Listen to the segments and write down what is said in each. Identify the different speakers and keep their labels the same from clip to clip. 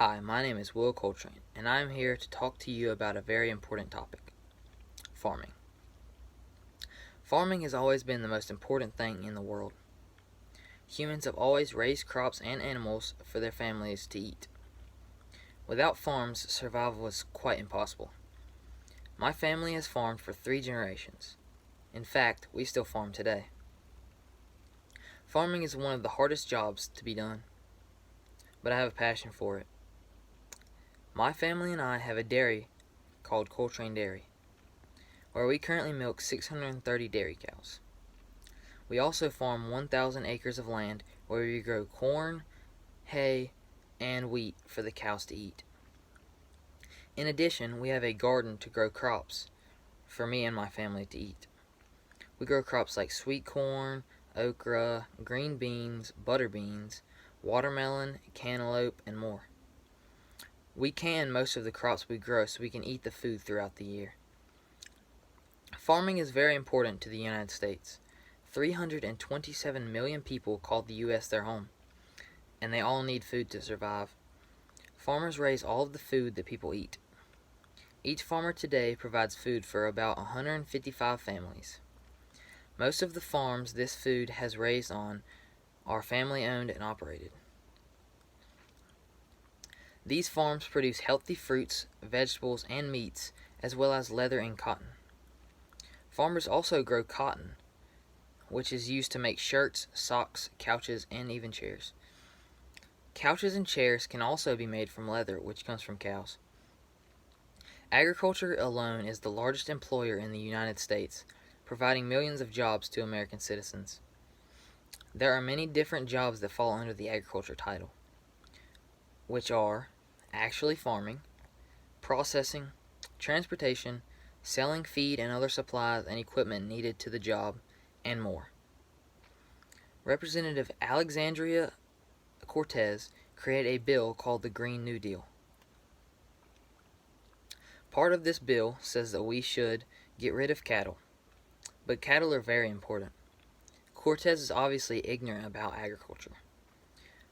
Speaker 1: Hi, my name is Will Coltrane, and I am here to talk to you about a very important topic: farming. Farming has always been the most important thing in the world. Humans have always raised crops and animals for their families to eat. Without farms, survival was quite impossible. My family has farmed for 3 generations. In fact, we still farm today. Farming is one of the hardest jobs to be done, but I have a passion for it. My family and I have a dairy called Coltrane Dairy, where we currently milk 630 dairy cows. We also farm 1,000 acres of land where we grow corn, hay, and wheat for the cows to eat. In addition, we have a garden to grow crops for me and my family to eat. We grow crops like sweet corn, okra, green beans, butter beans, watermelon, cantaloupe, and more. We can most of the crops we grow so we can eat the food throughout the year. Farming is very important to the United States. 327 million people call the U.S. their home, and they all need food to survive. Farmers raise all of the food that people eat. Each farmer today provides food for about 155 families. Most of the farms this food has raised on are family owned and operated. These farms produce healthy fruits, vegetables, and meats, as well as leather and cotton. Farmers also grow cotton, which is used to make shirts, socks, couches, and even chairs. Couches and chairs can also be made from leather, which comes from cows. Agriculture alone is the largest employer in the United States, providing millions of jobs to American citizens. There are many different jobs that fall under the agriculture title, which are actually farming, processing, transportation, selling feed and other supplies and equipment needed to the job, and more. Representative Alexandria Cortez created a bill called the Green New Deal. Part of this bill says that we should get rid of cattle, but cattle are very important. Cortez is obviously ignorant about agriculture.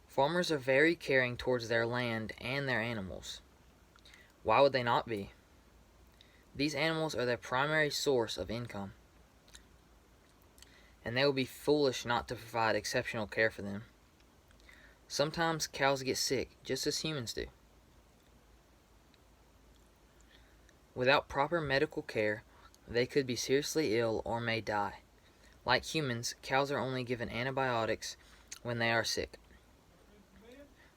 Speaker 1: Farmers are very caring towards their land and their animals. Why would they not be? These animals are their primary source of income, and they would be foolish not to provide exceptional care for them. Sometimes cows get sick, just as humans do. Without proper medical care, they could be seriously ill or may die. Like humans, cows are only given antibiotics when they are sick.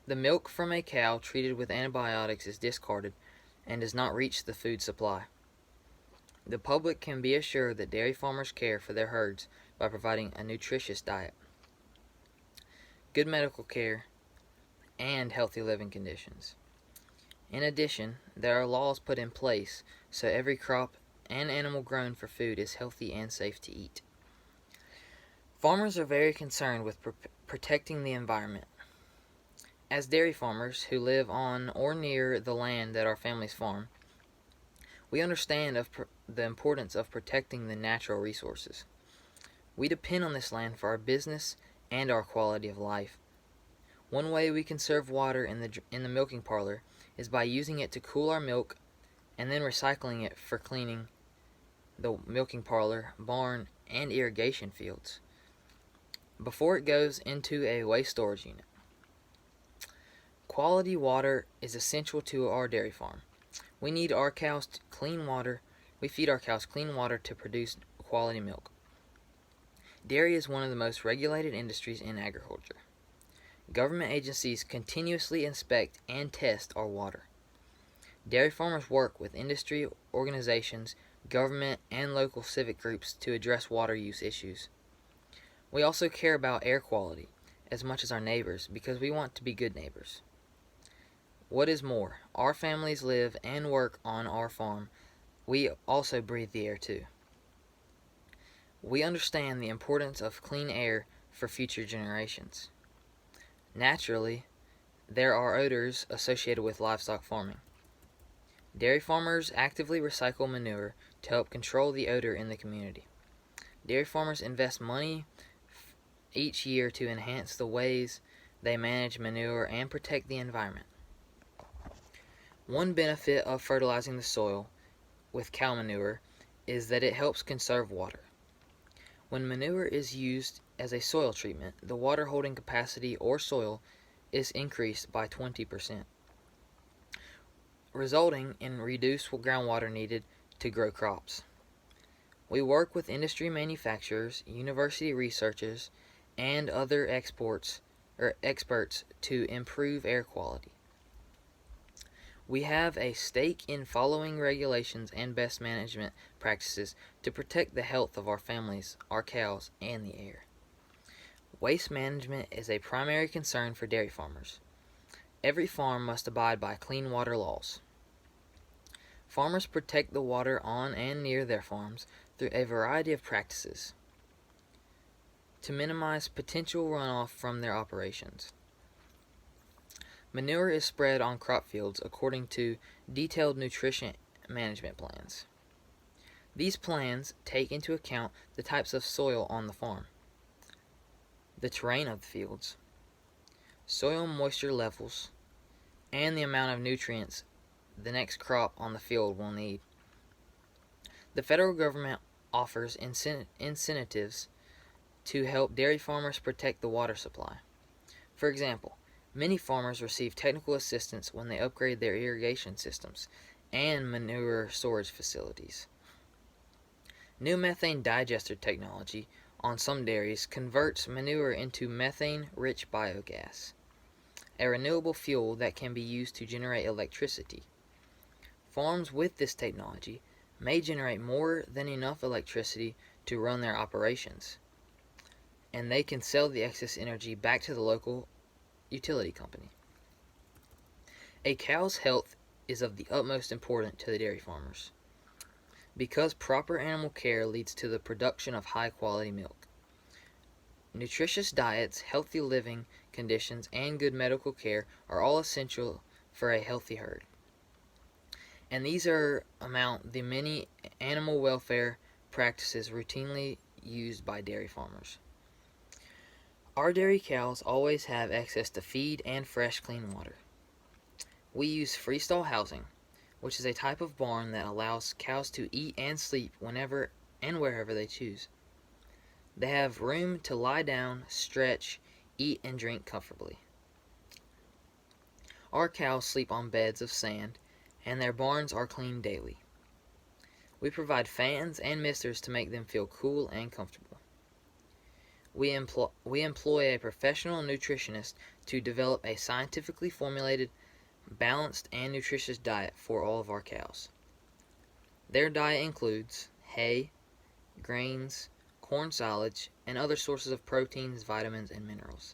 Speaker 1: The milk from a cow treated with antibiotics is discarded and does not reach the food supply. The public can be assured that dairy farmers care for their herds by providing a nutritious diet, good medical care, and healthy living conditions. In addition, there are laws put in place so every crop and animal grown for food is healthy and safe to eat. Farmers are very concerned with protecting the environment. As dairy farmers who live on or near the land that our families farm, we understand the importance of protecting the natural resources. We depend on this land for our business and our quality of life. One way we conserve water in the milking parlor is by using it to cool our milk and then recycling it for cleaning the milking parlor, barn, and irrigation fields before it goes into a waste storage unit. Quality water is essential to our dairy farm. We feed our cows clean water to produce quality milk. Dairy is one of the most regulated industries in agriculture. Government agencies continuously inspect and test our water. Dairy farmers work with industry organizations, government, and local civic groups to address water use issues. We also care about air quality as much as our neighbors because we want to be good neighbors. What is more, our families live and work on our farm. We also breathe the air too. We understand the importance of clean air for future generations. Naturally, there are odors associated with livestock farming. Dairy farmers actively recycle manure to help control the odor in the community. Dairy farmers invest money each year to enhance the ways they manage manure and protect the environment. One benefit of fertilizing the soil with cow manure is that it helps conserve water. When manure is used as a soil treatment, the water holding capacity or soil is increased by 20%, resulting in reduced groundwater needed to grow crops. We work with industry manufacturers, university researchers, and other experts to improve air quality. We have a stake in following regulations and best management practices to protect the health of our families, our cows, and the air. Waste management is a primary concern for dairy farmers. Every farm must abide by clean water laws. Farmers protect the water on and near their farms through a variety of practices to minimize potential runoff from their operations. Manure is spread on crop fields according to detailed nutrition management plans. These plans take into account the types of soil on the farm, the terrain of the fields, soil moisture levels, and the amount of nutrients the next crop on the field will need. The federal government offers incentives to help dairy farmers protect the water supply. For example, many farmers receive technical assistance when they upgrade their irrigation systems and manure storage facilities. New methane digester technology on some dairies converts manure into methane-rich biogas, a renewable fuel that can be used to generate electricity. Farms with this technology may generate more than enough electricity to run their operations, and they can sell the excess energy back to the local utility company. A cow's health is of the utmost importance to the dairy farmers, because proper animal care leads to the production of high-quality milk. Nutritious diets, healthy living conditions, and good medical care are all essential for a healthy herd. And these are among the many animal welfare practices routinely used by dairy farmers. Our dairy cows always have access to feed and fresh, clean water. We use freestall housing, which is a type of barn that allows cows to eat and sleep whenever and wherever they choose. They have room to lie down, stretch, eat, and drink comfortably. Our cows sleep on beds of sand, and their barns are cleaned daily. We provide fans and misters to make them feel cool and comfortable. We employ a professional nutritionist to develop a scientifically formulated, balanced, and nutritious diet for all of our cows. Their diet includes hay, grains, corn silage, and other sources of proteins, vitamins, and minerals.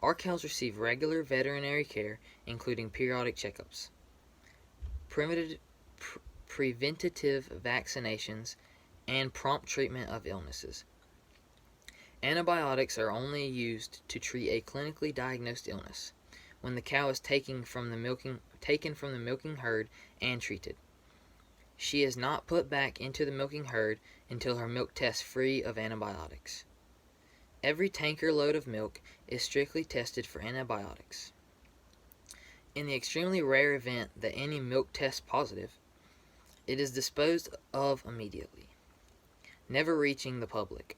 Speaker 1: Our cows receive regular veterinary care, including periodic checkups, preventative vaccinations, and prompt treatment of illnesses. Antibiotics are only used to treat a clinically diagnosed illness, when the cow is taken from the milking herd and treated. She is not put back into the milking herd until her milk tests free of antibiotics. Every tanker load of milk is strictly tested for antibiotics. In the extremely rare event that any milk tests positive, it is disposed of immediately, never reaching the public.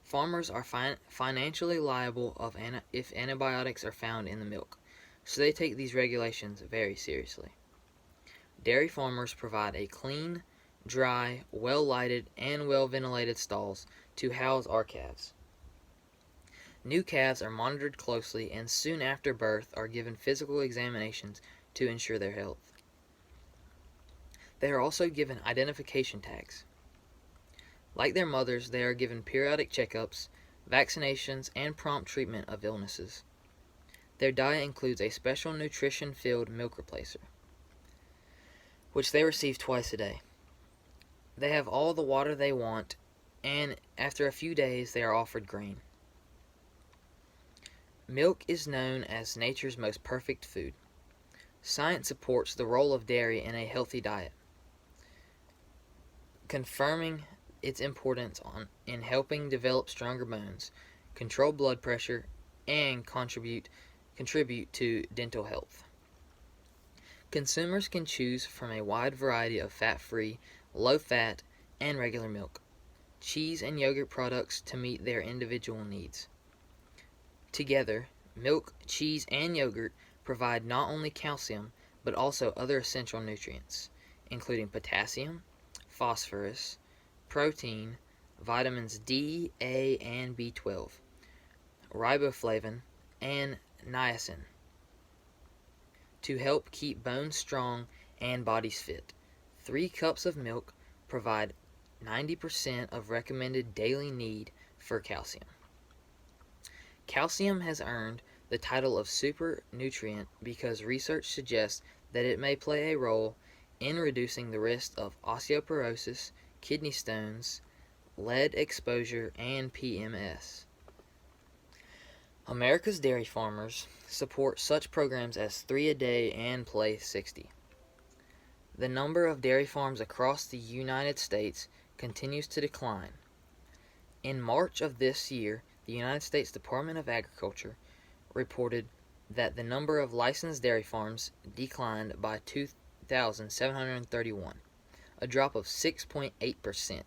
Speaker 1: Farmers are financially liable if antibiotics are found in the milk, so they take these regulations very seriously. Dairy farmers provide a clean, dry, well-lighted, and well-ventilated stalls to house our calves. New calves are monitored closely and soon after birth are given physical examinations to ensure their health. They are also given identification tags. Like their mothers, they are given periodic checkups, vaccinations, and prompt treatment of illnesses. Their diet includes a special nutrition-filled milk replacer, which they receive twice a day. They have all the water they want, and after a few days they are offered grain. Milk is known as nature's most perfect food. Science supports the role of dairy in a healthy diet, confirming its importance in helping develop stronger bones, control blood pressure, and contribute to dental health. Consumers can choose from a wide variety of fat-free, low-fat, and regular milk, cheese and yogurt products to meet their individual needs. Together, milk, cheese, and yogurt provide not only calcium, but also other essential nutrients, including potassium, phosphorus, protein, vitamins D, A, and B12, riboflavin, and niacin, to help keep bones strong and bodies fit. 3 cups of milk provide 90% of recommended daily need for calcium. Calcium has earned the title of super nutrient because research suggests that it may play a role in reducing the risk of osteoporosis, kidney stones, lead exposure, and PMS. America's dairy farmers support such programs as 3 a Day and Play 60. The number of dairy farms across the United States continues to decline. In March of this year, the United States Department of Agriculture reported that the number of licensed dairy farms declined by 2,731, a drop of 6.8%.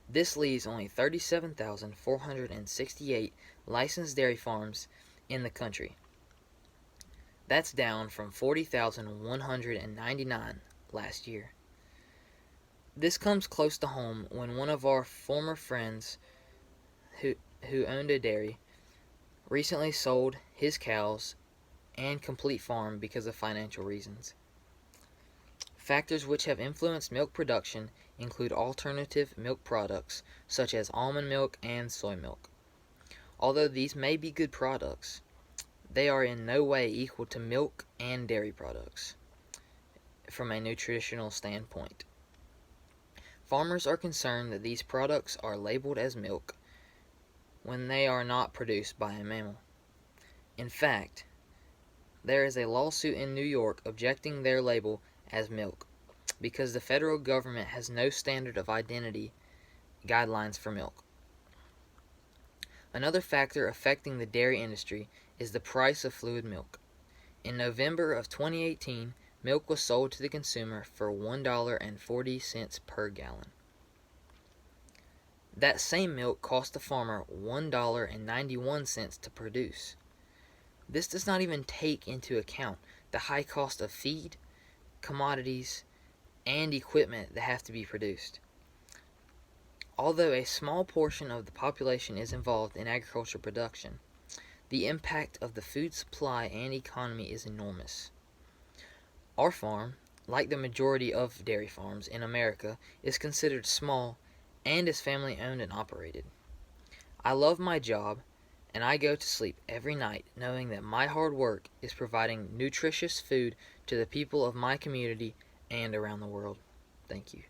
Speaker 1: This leaves only 37,468 licensed dairy farms in the country. That's down from 40,199 last year. This comes close to home when one of our former friends who owned a dairy recently sold his cows and complete farm because of financial reasons. Factors which have influenced milk production include alternative milk products such as almond milk and soy milk. Although these may be good products, they are in no way equal to milk and dairy products from a nutritional standpoint. Farmers are concerned that these products are labeled as milk when they are not produced by a mammal. In fact, there is a lawsuit in New York objecting their label as milk because the federal government has no standard of identity guidelines for milk. Another factor affecting the dairy industry is the price of fluid milk. In November of 2018, milk was sold to the consumer for $1.40 per gallon. That same milk cost the farmer $1.91 to produce. This does not even take into account the high cost of feed, commodities, and equipment that have to be produced. Although a small portion of the population is involved in agricultural production, the impact of the food supply and economy is enormous. Our farm, like the majority of dairy farms in America, is considered small and is family owned and operated. I love my job, and I go to sleep every night knowing that my hard work is providing nutritious food to the people of my community and around the world. Thank you.